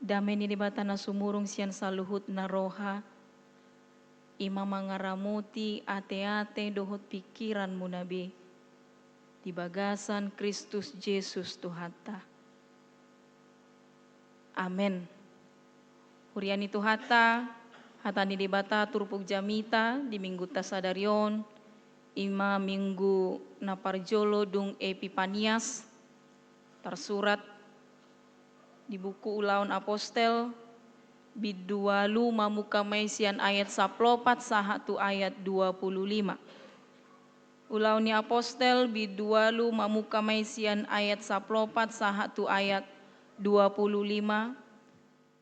Damai ni debata na sumurung sian saluhut na roha. Ima mangaramuti ate-ate dohot pikiran mu nabi. Di bagasan Kristus Yesus Tuhata. Amen. Huriani Tuhata, hatani debata turpuk jamita di minggu tasadarion. Ima minggu na parjolo dung Epipanias. Tersurat di buku Ulaun Apostel. Bidualu mamuka maisian ayat 14 sahatu ayat 25. Ulauni Apostel bidualu mamuka maisian ayat 14 sahatu ayat 25.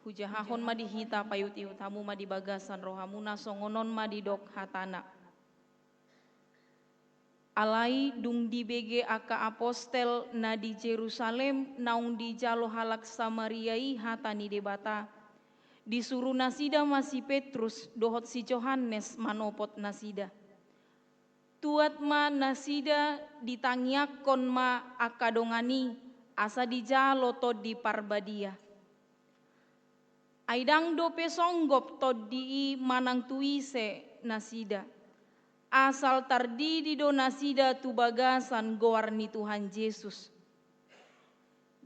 Hujahahon madihita payuti utamu madibagasan rohamuna songonon madidok hatana. Alai dung di BG aka apostel na di Jerusalem naung di jalo halak Samariai hatani debata. Disuruh nasida masih Petrus dohot si Johannes manopot nasida. Tuat ma nasida ditangiakon ma akadongani asa di jalo tod di parbadia. Aidang dope songgop tod di manang tuise nasida. Asal tardidi do nasida tu bagasan goarni Tuhan Yesus.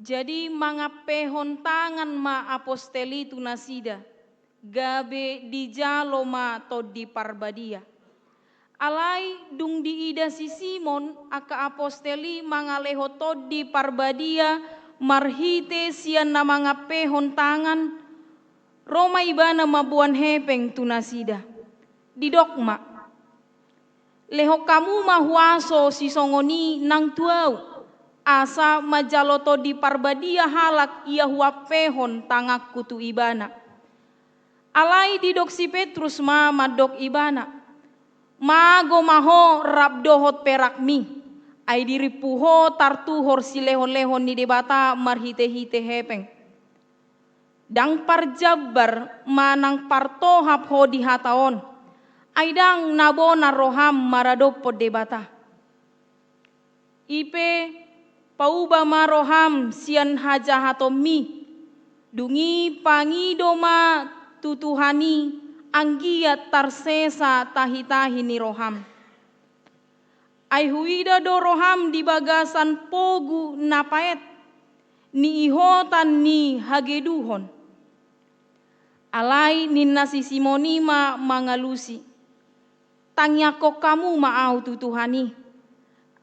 Jadi mangapehon tangan ma aposteli tu nasida. Gabe di jalo ma tod di parbadia. Alai dung di ida si Simon aka aposteli mangaleho tod di parbadia marhite sian na mangapehon tangan. Roma ibana mabuan hepeng tu nasida. Di dokma. Leho kamu mahuaso si songoni nang tuau. Asa majaloto di parbadia halak ia huapehon tangak kutu ibana. Alai didok si Petrus ma madok ibana. Mago maho rabdohot perakmi. Ai diripuho tartuhor si lehon-lehon ni debata marhite-hite hepeng. Dang parjabar manang partohap ho di hataon. Aidang nabona roham maradopod debata. Ipe pauba maroham sian haja hatomi. Dungi pangidoma tutuhani anggiat tarsesa tahi-tahi ni roham. Aihuida do roham di bagasan pogu napaet. Ni ihotan ni hageduhon. Alai ninna si Simonima mangalusi. Tangyako kamu maau tutuhani.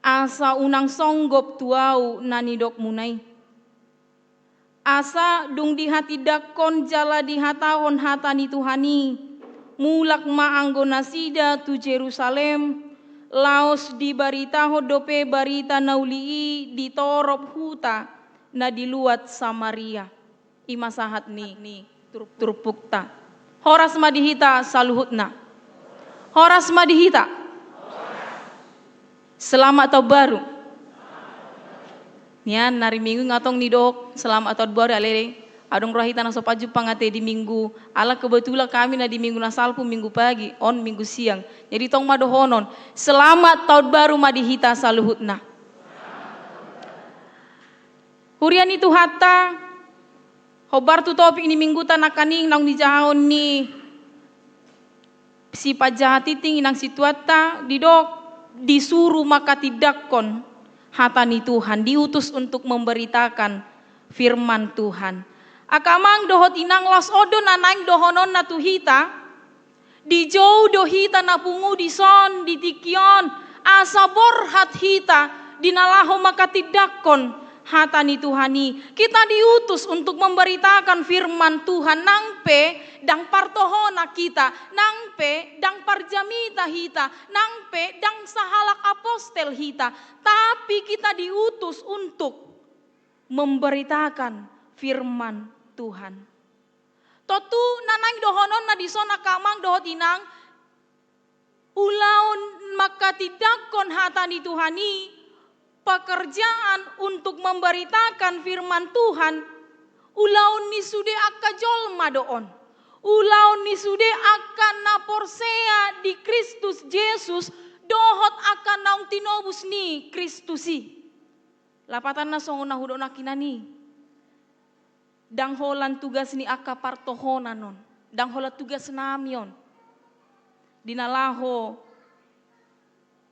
Asa unang songgop tuau nanidok munai. Asa dung di hati dakon jala di hatahon hatani Tuhani. Mulak maanggo nasida tu Jerusalem. Laos di baritaho dope barita naulii di torop huta na diluat Samaria. Ima sahat ni turpukta. Horas madihita saluhutna. Horas madihita. Selamat tahun baru. Nian nari minggu ngatong nidok selamat tahun baru alere. Adong rohita na sopaju pangate di minggu. Ala kebetulan kami na di minggu nasalpu minggu pagi, on minggu siang. Jadi tong madohonon. Selamat tahun baru madihita saluhutna. Hurian itu hatta hobar tu topik ini minggu tanakaning nang dijahon ni si pajahatiting inang situata didok disuruh maka tidakkon hatani Tuhan, diutus untuk memberitakan firman Tuhan. Akamang dohot inang los odo nanaing dohonon na tuhita, di jauh dohita na pungu di son, di tikion, asabor hat hita, dinalaho maka tidakkon hatani Tuhani. Kita diutus untuk memberitakan firman Tuhan. Nangpe dang partohona kita, nangpe dang parjamita hita, nangpe dang sahalak apostel hita. Tapi kita diutus untuk memberitakan firman Tuhan. Totu nanang dohonon na disona kamang dohot inang ulaun maka tidakon hatani Tuhani. Pekerjaan untuk memberitakan firman Tuhan. Ulaun ni sude akka jolma doon. Ulaun ni sude akka naporsea di Kristus Yesus. Dohot akan naung tinobus ni Kristusi. Lapatan na songon na hudok na kinani. Dang holan tugas ni aka partohonanon. Dang hola tugas namion. Dinalaho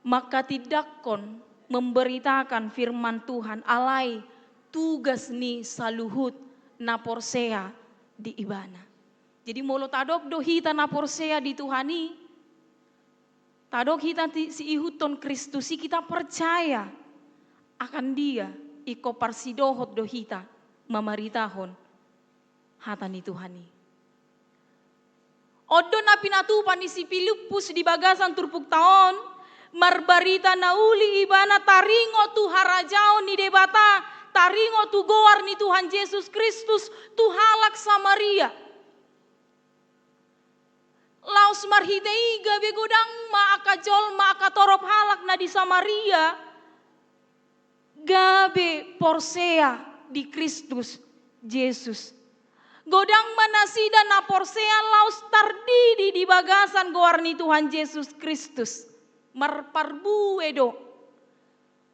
maka tidakkon memberitakan firman Tuhan alai tugas ni saluhut na porsea di ibana. Jadi molo tadok do hita na porsea di Tuhani, tadok hita si ihuton Kristusi kita percaya akan dia iko parsidohot do hita mamaritahon hatani Tuhani. Odo na pinatupan ni si Filipus di bagasan turpuk taon, marbarita na uli ibana taringo tu harajao ni debata, taringo tu goar ni Tuhan Yesus Kristus tu halak Samaria. Laos marhitei gabe godang maakajol maakatorop halak na di Samaria. Gabe porsea di Kristus Yesus. Godang manasida na porsea laos tardidi di bagasan goar ni Tuhan Yesus Kristus. Marparbu edo.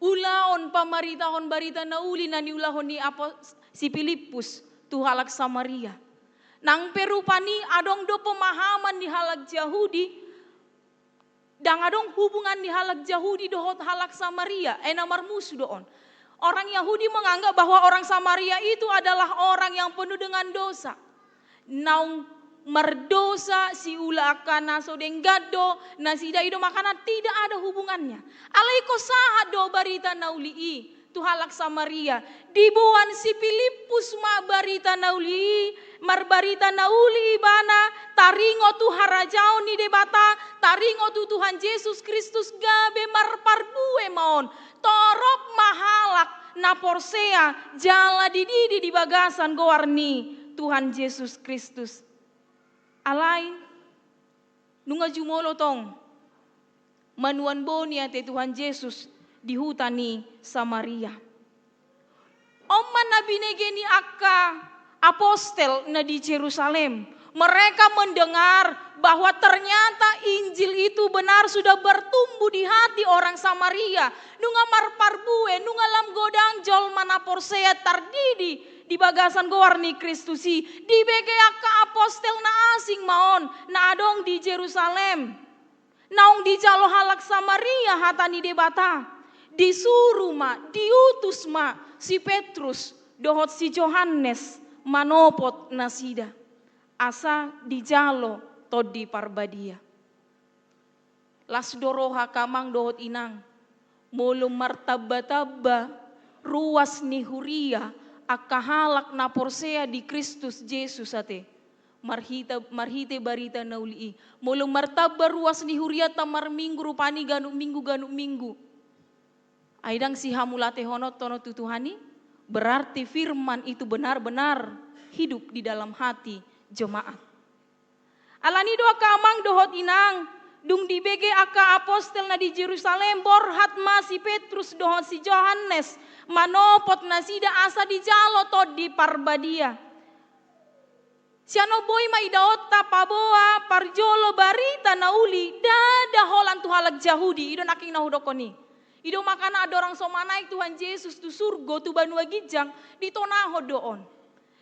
Ulaon pamaritahon barita na uli na niulahon ni si Filipus tu halak Samaria. Nang perupani adong do pemahaman di halak Yahudi. Dang adong hubungan di halak Yahudi dohot halak Samaria. Namar musuh doon. Orang Yahudi menganggap bahwa orang Samaria itu adalah orang yang penuh dengan dosa. Naung merdosa si ula akan naso denggado nasida ido makanan tidak ada hubungannya. Alaiko sahat do barita naulii tu halak Samaria. Dibuan si Filipus ma barita naulii marbarita nauli ibana taringo tu harajao ni debata taringo tu Tuhan Yesus Kristus gabe marparbue maon torop mahalak na porsea jala dididi di bagasan goarni Tuhan Yesus Kristus. Alai nunga jumolo tong manuan bonia te Tuhan Yesus di hutani Samaria. Oman nabi negeni akka apostel na di Yerusalem. Mereka mendengar bahwa ternyata Injil itu benar sudah bertumbuh di hati orang Samaria. Nunga marparbue, nunga lam godang jol mana porsea tardidi di bagasan goarni Kristusi. Di bege akka apostel na asing maon na adong di Yerusalem. Naung di jalo halak Samaria hatani debata. Disuruh ma, diutus ma si Petrus dohot si Yohanes manopot nasida. Asa di jalo todi parbadia. Las doroha kamang dohot inang. Molo martaba-taba ruas ni huria akahalak na porsea di Kristus Yesus ate. Marhite barita nauli. Molo martaba ruas ni huria tamar minggu rupani ganuk minggu. Aidang si hamulate honot tono tutuhani. Berarti firman itu benar-benar hidup di dalam hati jemaat. Alani doa kamang dohot inang. Dung di bege aka apostel na di Jerusalem borhat ma si Petrus dohot si Yohanes. Manopot nasida asa di jalo to di parbadia. Siano boy maidaota paboa parjolo barita nauli dada holan tu halak Yahudi. Ido naking nahudokoni. Ido makana ada orang somanaik Tuhan Yesus tu surgo tu banua gijang ditonaho doon.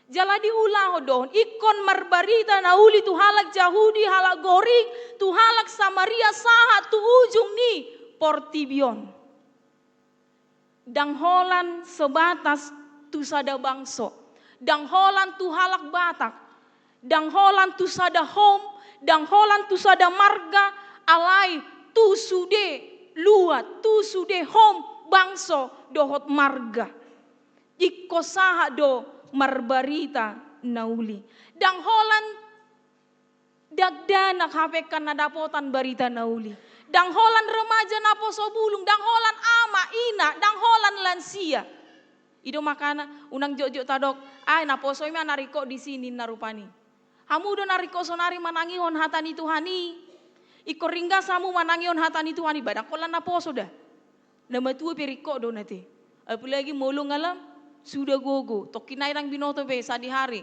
Jala diulah doon. Ikon marbarita nauli tu halak Yahudi halak goring tu halak Samaria sahat tu ujung ni portibion. Dang holan sebatas tu sada bangso. Dang holan tu halak Batak. Dang holan tu sada home. Dang holan tu sada marga alai tu sude luat tu sude home bangso dohot marga. Iko saha do marbarita nauli. Dang holan dagdanak hapekan nadapotan barita nauli. Dang holan remaja napo sobulung. Dang holan ama ina. Dang holan lansia. Ido makana unang jojo tadok. Ay naposo imi nariko di sini narupani. Hamu do nariko sonari manangihon hatani Tuhani. Iko ringga samu manangion hatani Tuhani badak kolan naposo dah. Nama tua periko do nanti. Apalagi molo ngalam sudah gogo. Tokinay nang binoto be sa di hari.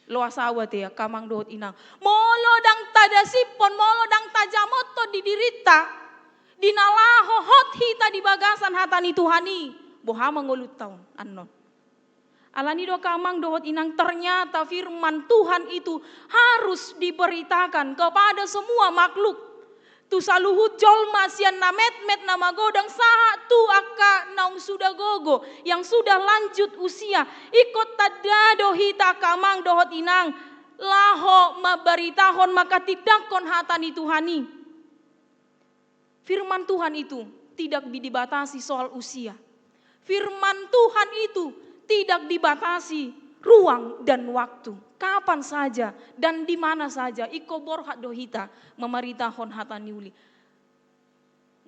Lo asawa te kamang dohot inang. Molo dang tadasipon molo dang tajamoto di dirita. Dinalaho hot hita di bagasan hatani Tuhani. Boha mangulut taon anon. Alani do kamang dohot inang, ternyata firman Tuhan itu harus diberitakan kepada semua makhluk. Tu saluhut jolma sian na met nama godang saha tu aka naung sudah gogo yang sudah lanjut usia ikut tadado hita kamang dohot inang laho mabaritahon maka tidakon hatani Tuhani. Firman Tuhan itu tidak dibatasi soal usia. Firman Tuhan itu tidak dibatasi ruang dan waktu. Kapan saja dan di mana saja iko borhat dohita memeritahon hatani uli.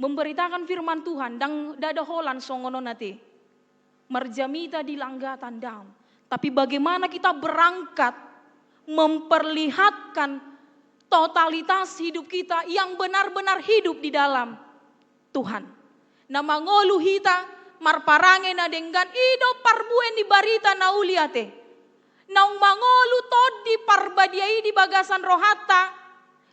Memberitakan firman Tuhan dan dada holan songono nate. Marjamita di langgatan daun. Tapi bagaimana kita berangkat memperlihatkan totalitas hidup kita yang benar-benar hidup di dalam Tuhan. Nama ngolu hita marparange na denggan ido parbuen di barita na uliate. Naung mangolu todi parbadiai di bagasan rohata.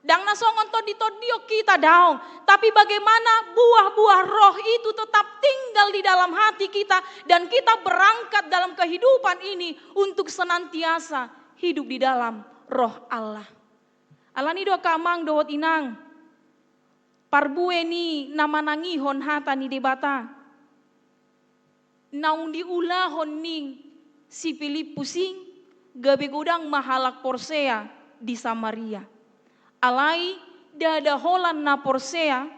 Dang nasongon todi todio kita daong. Tapi bagaimana buah-buah roh itu tetap tinggal di dalam hati kita. Dan kita berangkat dalam kehidupan ini untuk senantiasa hidup di dalam roh Allah. Alani do kamang dohot inang. Parbue ni namanangihon hata ni debata. Naung diulahon ning si Filipusing gabi gudang mahalak Porsea di Samaria. Alai dada holan na Porsea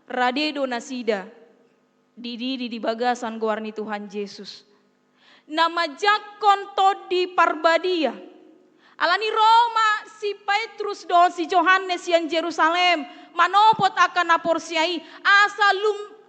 radedo nasida didiri di bagasan goarni Tuhan Yesus. Nama jakon todi parbadia. Alani Roma si Petrus do si Yohanes yang Jerusalem manopot akan na Porseai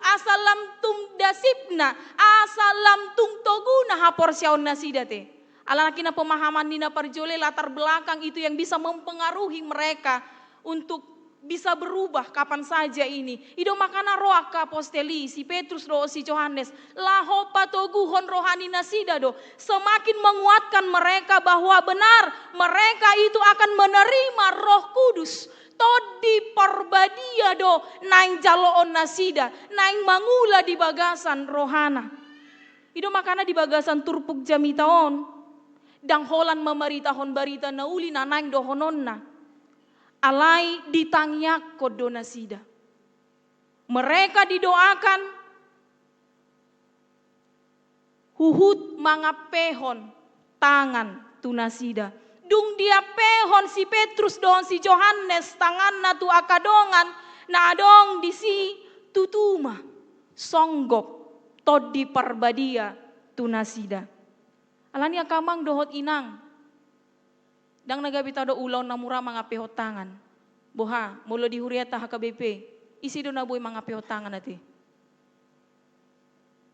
asalam tung dasipna, asalam tung toguna hapor siaon nasidate. Alaki na pemahaman nina parjole latar belakang itu yang bisa mempengaruhi mereka untuk bisa berubah kapan saja ini. Ido makana roaka aposteli si Petrus do si Yohanes laho patoguhon rohani nasida do semakin menguatkan mereka bahwa benar mereka itu akan menerima Roh Kudus. Todi parbadia do naing jaloon nasida, naing mangula di bagasan rohana. Ido makana di bagasan turpuk jamitaon, dang holan memeritahon barita na uli na naing dohononna. Alai ditangyak kodo nasida. Mereka didoakan huhut mangapehon tangan tunasida. Dung dia pehon si Petrus don si Yohanes tangan na tu akadongan na adong di si tutuma songgop todi parbadia tunasida. Alani akamang dohot inang dang nagabita do ulaw na mura mga pehot tangan. Boha mulo di huriata HKBP isi do na boy mga pehot tangan nati.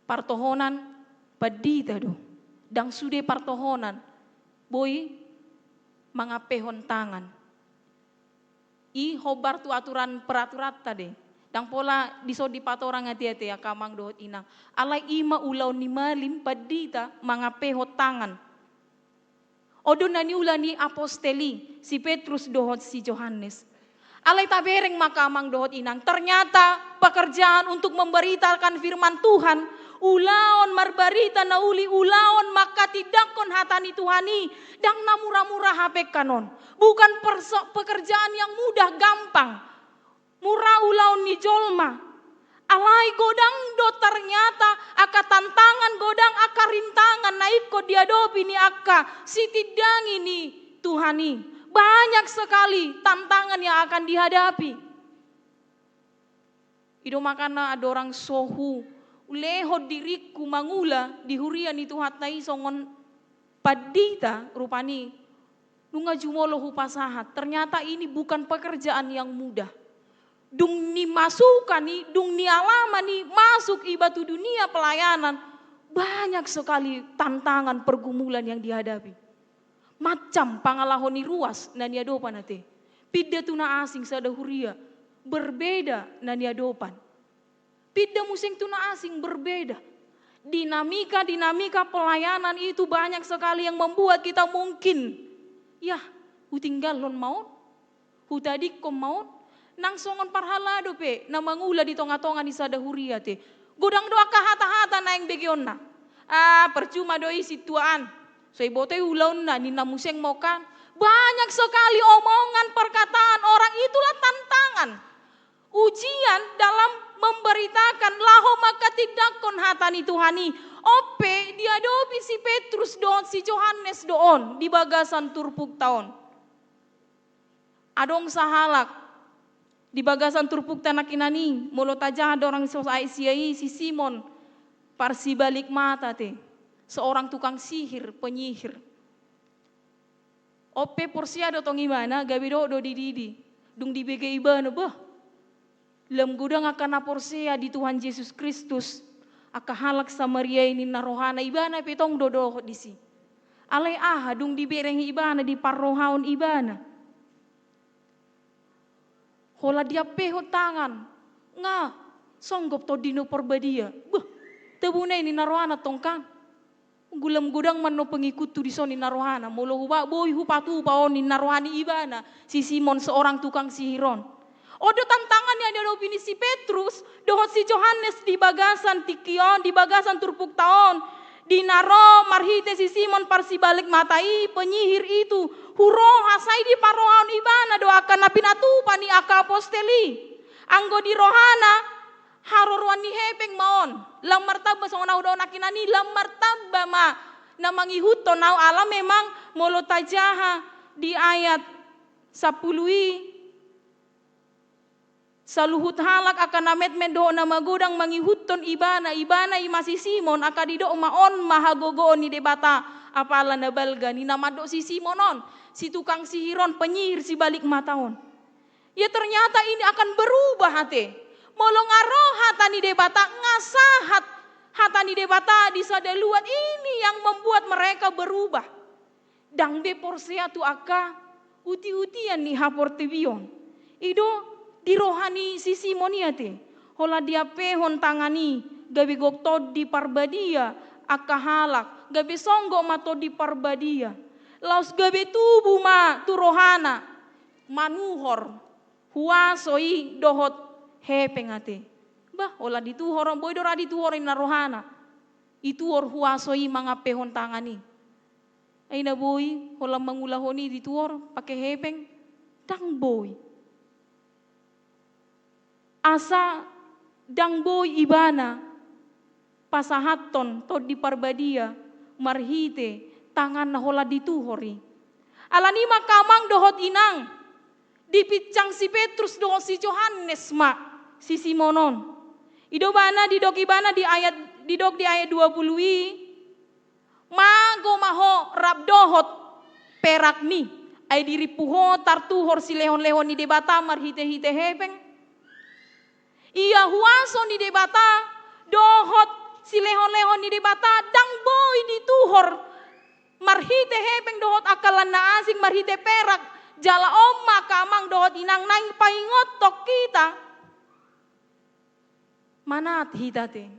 Partohonan padita do dang sude partohonan boy mga pehon tangan. I hobar tu aturan peraturan tadi. Dang pola diso di patorang hati-hati ya kamang dohot inang. Alai ima ulaw ni malim padita mga pehot tangan. Odo nani ulani aposteli si Petrus dohot si Yohanes. Alai tabereng makamang dohot inang. Ternyata pekerjaan untuk memberitakan firman Tuhan ulaon marbarita na uli ulaon maka tidakon hatani Tuhani dang namura-mura hapek kanon. Bukan pekerjaan yang mudah gampang. Murah ulaon ni jolma. Alai godang do ternyata aka tantangan godang aka rintangan naik ko diadopi ni aka sitidang ini Tuhani. Banyak sekali tantangan yang akan dihadapi. Ido makana ada orang sohu leho diriku mangula di hurian itu hatai songon padita rupani nunga jumolo hupasahat. Ternyata ini bukan pekerjaan yang mudah. Dung ni masukan ni, dung ni alama ni masuk ibatu dunia pelayanan. Banyak sekali tantangan pergumulan yang dihadapi. Macam pangalahon ni ruas na niadopan nate. Pidda tuna asing sada huria berbeda na niadopan. Pidda musing tuna asing berbeda. Dinamika pelayanan itu banyak sekali yang membuat kita mungkin ya hutinggal lon maut, hutadik kom maut, nang songon parhalado pe na mangula di tonga-tonga di sadahuria te. Godang doa kahata-hata na yang begionna. Percuma doi situaan. So ibote ulaun na nina museng mau kan. Banyak sekali omongan perkataan orang, itulah tantangan. Ujian dalam memberitakan laho maka tidakon hatani Tuhani. Ope dia dobi si Petrus doon si Yohanes doon di bagasan turpuk taon. Adong sahalak di bagasan turpuk tanak inani mulo tajah dorang siai si Simon parsi balik mata te. Seorang tukang sihir, penyihir. Ope porsia do tong imana gabi do dididi. Dung di bege ibana bah. Lem gudang akan porsia di Tuhan Yesus Kristus. Aka halak Samaria ini narohana ibana petong dodo disi. Alai dung di bereng ibana di parrohaun ibana. Hola dia peho tangan. Nga songgop to dino perbadia. Bah, tebuna ini narohana tongkang. Gulam gudang mano pengikut tu di soni narohana. Molo huba boy hupatu baon ni narohani ibana. Si Simon seorang tukang sihiron. Odo tantangan yang ada opini si Petrus, dohot si Yohanes di bagasan tikion, di bagasan turpuk taon, di naro marhite si Simon parsi balik matai penyihir itu, huro hasai di parohan ibana doakan napinatu pani aka aposteli, anggo di rohana haroruan ni hepeng maon, lam martaba song nau do nakinani lam martaba ma namangi huto nau alam memang molo tajaha di ayat 10 saluhut halak akan namet mendo na magudang mangihuton ibana masih Simon akadido maon mahagogoon ni debata apala na balga ni namado si Simonon si tukang sihiron penyihir si balik mataon. Ya ternyata ini akan berubah hati. Molong aroh hata ni debata ngasahat hata ni debata di sadaluan ini yang membuat mereka berubah. Dang be porsia tu aka uti-utian ni hapor tebion. Ido di rohani si Simoniate, hola dia pehon tangani, gabi gokto di parbadia, akahalak, gabi songgo mato di parbadia, laus gabi tubuh ma tu rohana, manuhor, huasoi dohot hepengate, bah hola di tuhor, boy dora di tuhor ina rohana, itu or huasoi manga pehon tangani, aina boy, hola mangulahoni di tuhor, pakai hepeng, dang boy. Asa dang boy ibana pasahaton to di parbadia marhite tangan na hola dituhori alani makamang dohot inang dipicang si Petrus dohot si Yohanes ma si Simonon idobana didok ibana di ayat 20 mago maho rab dohot perak mi ay diripuho tartuhor si lehon-lehon ni debata marhite-hite hepeng. Ia huaso ni debata dohot si lehon-lehon ni debata dang boy dituhor marhite hepeng dohot akalan na asing marhite perak jala omma kamang dohot inang nang paingot tok kita manat hitate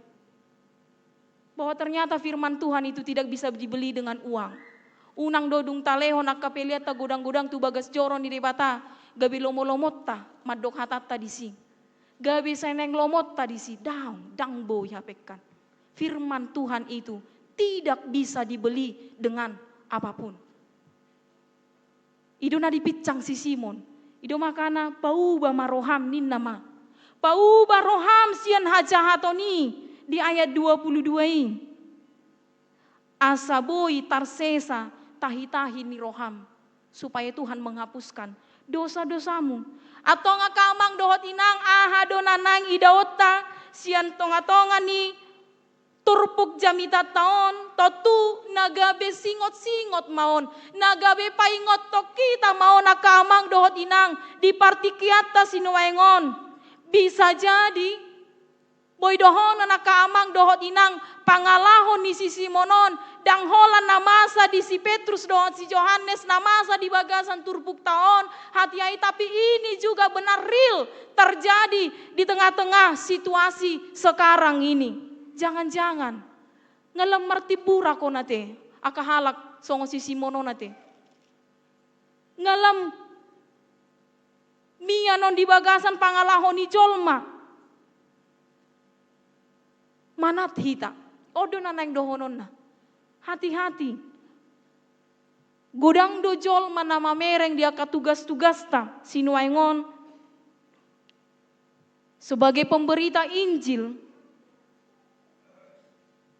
bahwa ternyata firman Tuhan itu tidak bisa dibeli dengan uang. Unang dodung talehon akapelia ta gudang-gudang tu bagas joron ni debata gabi lomo-lomot ta madok hatata disi. Gabi seneng lomot tadi si dang boy hapekan. Firman Tuhan itu tidak bisa dibeli dengan apapun. Ido na dipicang si Simon. Ido makana pauba maroham nin nama. Pauba roham sian hajahatoni di ayat 22 ini. Asa boy tarsesa tahi-tahi ni roham supaya Tuhan menghapuskan dosa-dosamu. Atau ngakamang dohot inang aha donanang idaota sian tonga-tonga ni turpuk jamita taon totu nagabe singot-singot maon nagabe paingot to kita maon nakamang dohot inang di partikiata sinuwaengon bisa jadi boy dohon nakamang dohot inang pangalahon ni si Simonon dang holan namasa di si Petrus dohon si Yohanes namasa di bagasan turpuk taon hati-hati tapi ini juga benar real terjadi di tengah-tengah situasi sekarang ini. Jangan-jangan ngelam martibura ko nate akahalak songo si Simono nate ngelam mianon di bagasan pangalahon ni jolma manat hita odo na nang dohonon na hati-hati Godang dojol mana mamereng dia ka tugas-tugas ta sinuaingon sebagai pemberita Injil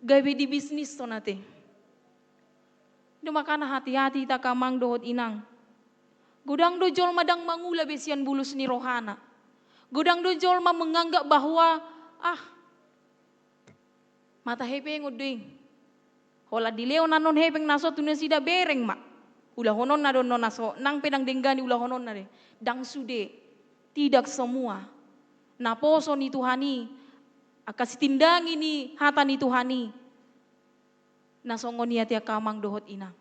gawe di bisnis to nate. Do makana hati-hati ta kamang dohot inang. Godang dojol madang mangula besian bulus ni rohana. Godang dojol menganggap bahwa mata hepeng uding. Hola dileo nanon hepeng naso tunen sida bereng mak. Ulah honon na don naso nang pedang denggani ulah honon na de. Dang sude tidak semua. Naposo ni Tuhani akasi tindangi ni hata ni Tuhani. Nasongon niya tiya kamang dohot inang.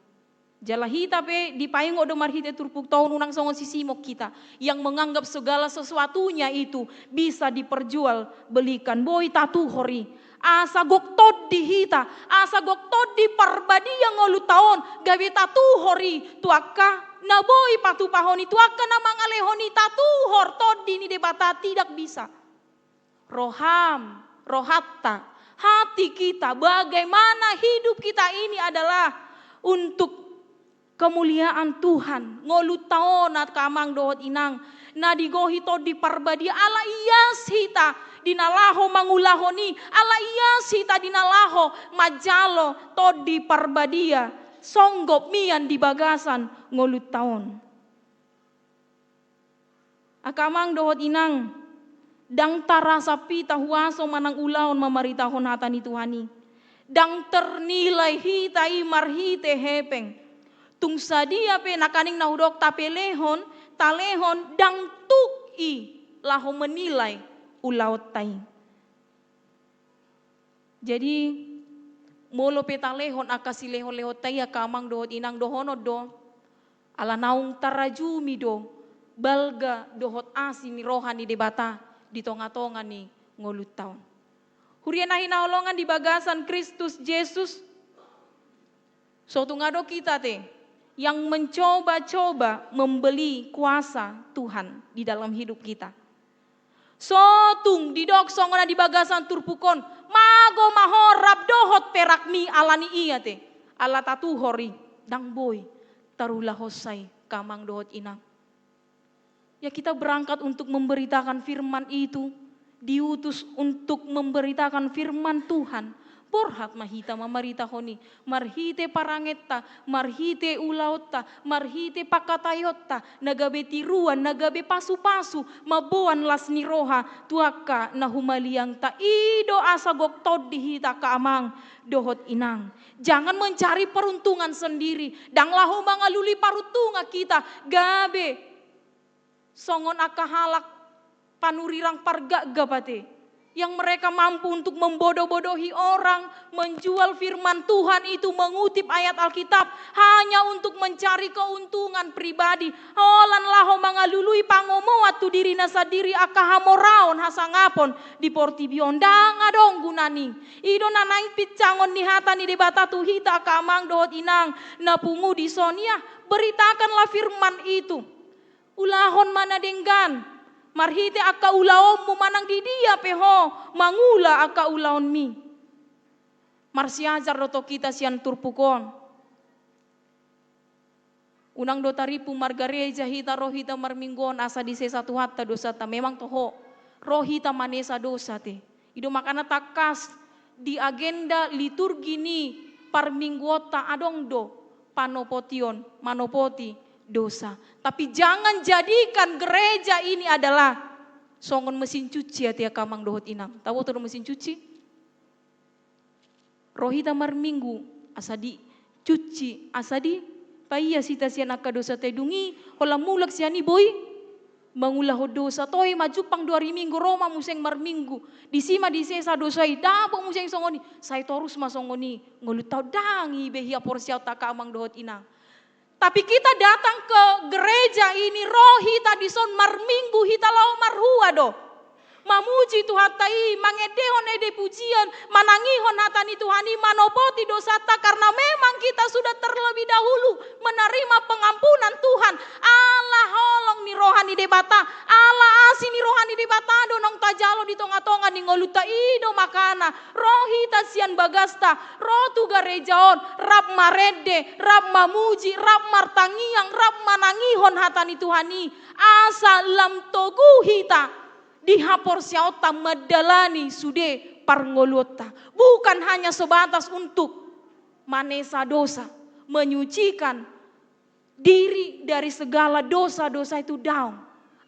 Jalahita pe di payung odo marhite turpuk tahun unang songon sisimok kita yang menganggap segala sesuatunya itu bisa diperjual belikan. Boy tatu hori. Asa goktod di hita, asa goktod di parbadi yang ngolu taon, gawe tatu hori tuaka na boy patu pahoni tuaka na mangalehoni tatu hor todi ni debata tidak bisa. Rohatta, hati kita bagaimana hidup kita ini adalah untuk kemuliaan Tuhan. Ngolu taon at kamang dohot inang na digohi to di parbadi ala iyas hita dinalaho mangulahoni ala iyas hita dinalaho majalo to di parbadia songgop mian di bagasan ngolut taon. Akamang dohot inang dang tarasa pita huaso manang ulaon mamaritahon hata ni Tuhani. Dang ternilai hita marhite hepeng. Tung sadia pe nakaning naudok tapelehon talehon dang tuki laho menilai ulaot tai. Jadi molo petalehon akasi leho-leho tai akamang dohot inang dohonod do ala naung tarajumi do balga dohot asini rohani debata di tonga-tonga ni ngolut taon. Hurian hinaholongan di bagasan Kristus Yesus. Suatu ngado kita te yang mencoba-coba membeli kuasa Tuhan di dalam hidup kita. Sotung didok songona di bagasan turpukon mago mahorap dohot perakmi alani iya te ala tatu hori dang boy tarulah hosai kamang dohot inang. Ya kita berangkat untuk memberitakan firman itu, diutus untuk memberitakan firman Tuhan. Borhat mahita mamaritahoni, marhite parangetta, marhite ulautta, marhite pakatayotta, nagabe tiruan, nagabe pasu-pasu, mabuan las ni roha, tuaka na humaliang ta, ido asa goktod dihita kaamang dohot inang. Jangan mencari peruntungan sendiri, dang lahu mangaluli parutunga kita, gabe, songon akahalak panurirang parga gabate. Yang mereka mampu untuk membodoh-bodohi orang, menjual firman Tuhan itu, mengutip ayat Alkitab hanya untuk mencari keuntungan pribadi. Holan laho mangalului pangomo watu diri nasadiri akahamoraon hasangapon di portibion danga dong gunani. Ido nanai picangon ni hata ni debata tuhita kamang dohot inang napungu di sonia. Beritakanlah firman itu. Ulahon mana denggan. Marhite aka ulaon mu manang di dia peho mangula aka ulaon mi. Marsiajar roto kita sian turpukon. Unang do taripu margareja hita rohita marminggon asa di sesatu hatta dosa ta memang toho rohita manesa dosa te. Ido makana takas di agenda liturgi ni parmingguota adong do panopotion manopoti dosa. Tapi jangan jadikan gereja ini adalah songon mesin cuci ya kamang dohot inang. Tahu tuh mesin cuci? Rohita marminggu asadi cuci asadi paiya sita sian aka dosa tedungi hola mulak siani boy mangulah dosa toy majupang 2 minggu Roma museng marminggu di sima di sesa dosa dabo museng songoni saya torus masongoni ngolut tau dangi behia porsiau tak kamang dohot inang. Tapi kita datang ke gereja ini roh hita dison marminggu hita lau marhua do. Mamuji Tuhan tai, mangedehon ede pujian, manangihon hatani Tuhani, manopoti dosata karena memang kita sudah terlebih dahulu menerima pengampunan Tuhan. Allah holong ni rohani debata, Allah asi ni rohani debata donong tajalo di tonga-tonga ni ngoluta ido makana, rohita sian bagasta, rotu garejaon, rap marede, rap mamuji, rap martangiang, rap manangihon hatani Tuhani, asa lam togu hita. Dihapor siauta medalani sude parngolota. Bukan hanya sebatas untuk manesa dosa. Menyucikan diri dari segala dosa-dosa itu daun.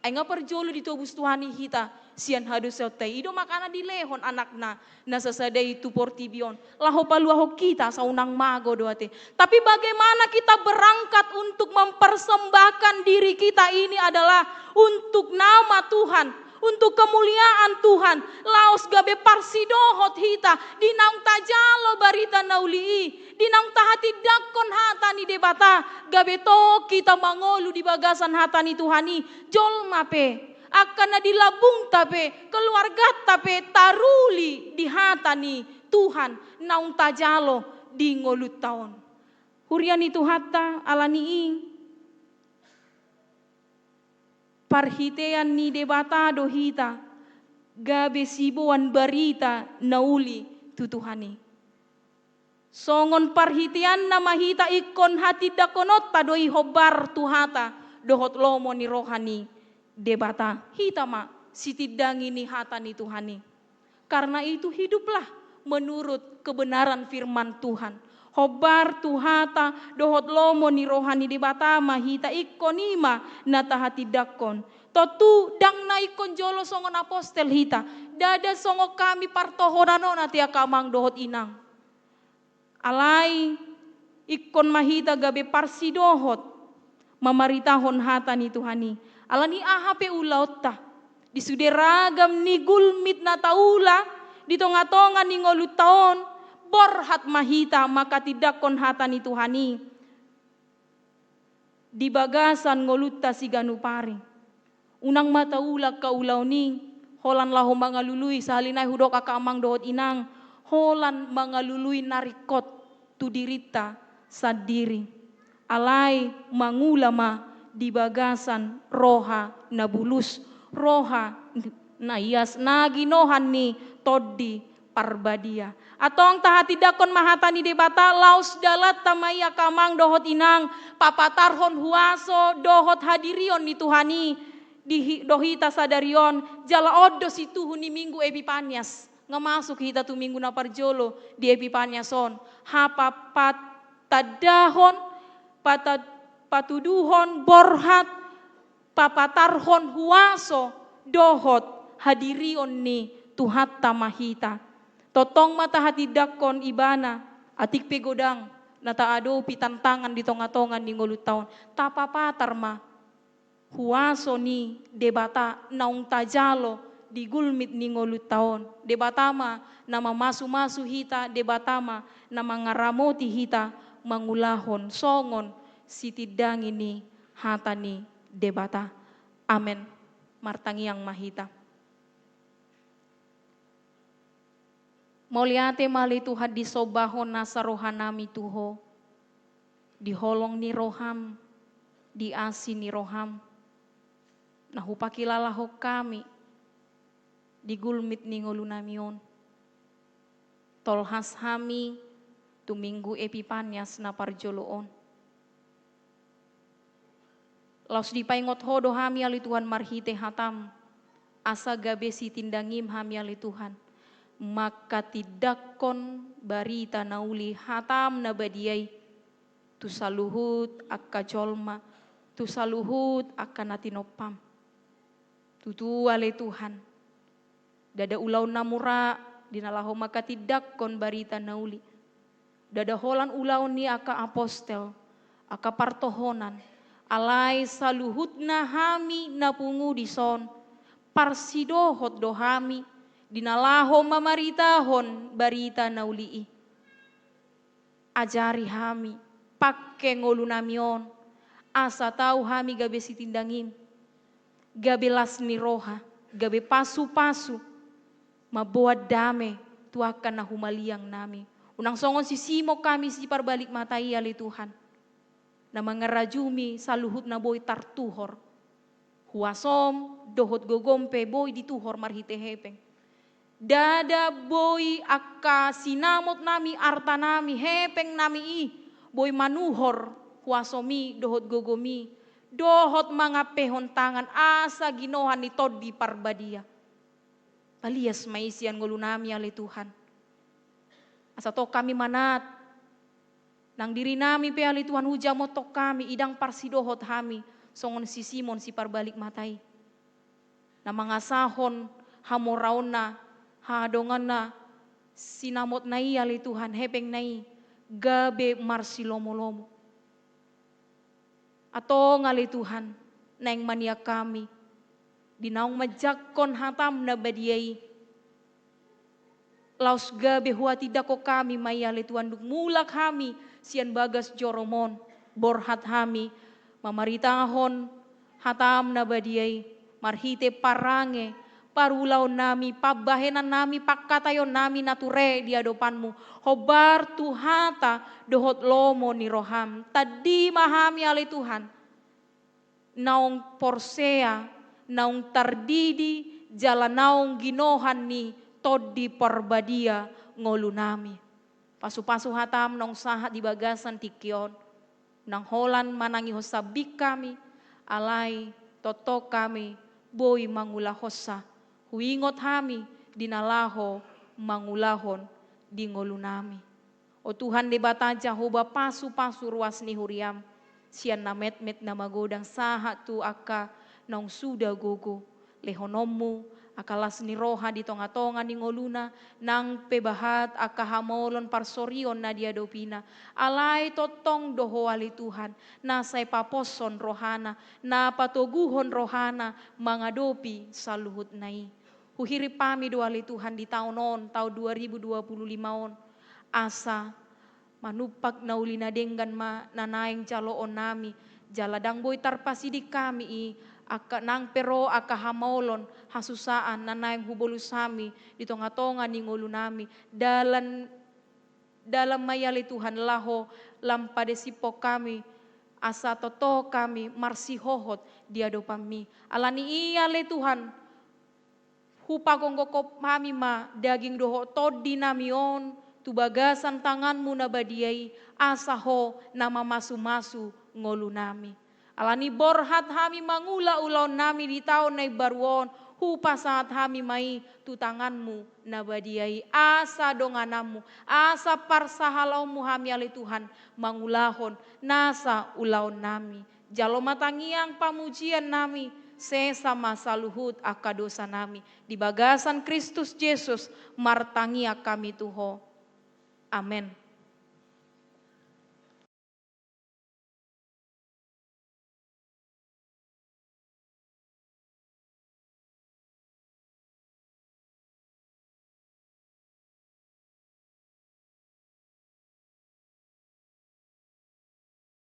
Ainga perjolo di tobus Tuhani hita. Sian hadu seotai. Ido makana dilehon anakna. Nasasadai itu portibion. Laho paluaho kita saunang mago doate. Tapi bagaimana kita berangkat untuk mempersembahkan diri kita ini adalah untuk nama Tuhan. Untuk kemuliaan Tuhan, laos gabe parsidohot hita, dinaung tajalo barita naulii, dinaung tahati dakon hatani debata, gabe to kita mangolu di bagasan hatani Tuhani, jol mape, akan dilabung tape, keluarga tape, taruli di hatani Tuhan, naung tajalo di ngolut taon. Hurian itu hatta alanii. Parhitean ni debata dohita, gabe sibuan barita nauli tutuhani. Songon parhitean nama hita ikon hati dakonot tadoi hobar tuhata dohot lomo ni rohani debata. Hita ma sitidangi ni hata ni Tuhani. Karena itu hiduplah menurut kebenaran firman Tuhan. Hobar tuhata dohot lomo ni rohani debata mahita ikonima natahati dakon. Totu dang na ikon jolo songon apostel hita. Dada songo kami partohonano natia kamang dohot inang. Alai ikon mahita gabe parsi dohot. Mamaritahon hata ni Tuhani. Alani ahape ulautta. Disuderagam ni gulmit na taula. Di tonga-tonga ni ngolut taon. Borhat mahita maka tidak kon hata ni Tuhani. Di bagasan ngolutta si ganupari. Unang mataulag kaulaw ni. Holan laho mga luluy sa halinay hudok akamang dohot inang. Holan mga luluy narikot tu dirita sa diri. Alay mangulama di bagasan roha na bulus. Roha na iyas na ginohan ni toddi parbadia. Atong tahati dakon mahatani debata laos dalat tamaya kamang dohot inang papatarhon huaso dohot hadirion ni Tuhani di dohita sadarion jala odo si Tuhu ni minggu Epipanias ngamasuk hita tu minggu na parjolo di Epipaniason hapapat tadahon patuduhon borhat papatarhon huaso dohot hadirion ni Tuhat tamahita. Totong mata hati dakon ibana atik pegodang nataado pitantangan di tonga-tongan ni ngolut taon. Tapapatar ma huaso ni debata naung tajalo di gulmit ni ngolut taon. Debata ma nama masu-masu hita debata ma nama ngaramoti hita mangulahon songon sitidang ini hatani debata. Amen. Martangiang mahita. Mauliate mali Tuhan disobahon nasa rohanami Tuho. Diholong ni roham. Diasi ni roham. Nahupakilalaho kami. Digulmit ni ngolunamion. Tolhas hami tuminggu Epipanias na parjoloon. Laos dipaingot hodo hami ali Tuhan marhite hatam. Asa gabe si tindangim hami ali Tuhan. Maka tidak kon barita nauli hatam na badiay tu saluhut akka colma tu saluhut akka natinopam tutu ale Tuhan dada ulaw namura dinalaho maka tidak kon barita nauli dada holan ulaw ni akka apostel akka partohonan alai saluhut na hami napungu dison parsidohot dohami dinalaho mamaritahon barita naulii. Ajari hami, pakke ngolunamion, asa tahu hami gabe sitindangin, gabe las ni roha, gabe pasu-pasu, mabuat dame, tuakan na humaliang nami. Unang songon sisimo kami si parbalik matai ali Tuhan. Na mga rajumi sa luhut na boy tartuhor. Huasom, dohot gogompe, boy dituhor marhitehepeng. Dada boy akka sinamot nami arta nami, hepeng nami boy manuhor, huasomi, dohot gogomi, dohot mga pehontangan, asa ginohan ni Todi parbadia. Palias maisian ngulu nami ali Tuhan. Asa to kami manat, nang diri nami pe ali Tuhan huja motok kami, idang parsidohot kami, songon si Simon si parbalik matai. Na mga sahon, hamoraon na, hadongan na, sinamot na iya ali Tuhan, hepeng na gabe marsilomo-lomo. Ato ngali Tuhan, naing mania kami, dinaong majakon hatam na badiay, laos gabe huati dako kami mayali Tuhan duk mulak kami sian bagas joromon borhat kami mamaritahon hatam na badiay marhite parange parulaw nami pabahenan nami pakkatayon nami nature di adopanmu hobar tuhata dohot lomo ni roham tadi mahami ali Tuhan naong porsea naong tardidi jalan naong ginohan ni Todi parbadia ngolu nami. Pasu-pasu hatam nong sahat di bagasan tikion. Nang holan manangi hosabik kami. Alay totok kami. Boy mangulahosa. Huingot kami dinalaho mangulahon di ngolu nami. O Tuhan de bataja hoba pasu-pasu ruas ni huriam. Sian na met-met na magodang sahat tu aka nong suda gogo. Lehonomu akalas ni roha di tonga-tonga ni ngoluna nang pebahat akahamolon parsorion na dia dopina alay totong doho ali Tuhan na say paposon rohana na patoguhon rohana mga dopi sa luhut nai huhirip pami do ali Tuhan di tahun 2025 on asa manupak na uli na denggan nanayang jaloon nami jaladang boy tarpasidik kami aka nang pero aka hamolon hasusaan nanayang hubolusami di tonga-tonga ni ngulu nami dalam mayali Tuhan laho lampadesipo kami asa toto kami marsihohot di adopami alani iya le Tuhan hupagong gokop kami ma daging doho todi namion tubagasan tanganmu na badiai asaho nama masu-masu ngolu nami alani borhat kami mangula ulaw nami di tahun na baruon hupa saat kami mai tu tanganmu na badiai asa donganamu asa parsahalaumu kami ali Tuhan mangulahon nasa ulaw nami jalo matangiang pamujian nami sesa masa luhut akadosa nami di bagasan Kristus Yesus martangia kami tuho amen.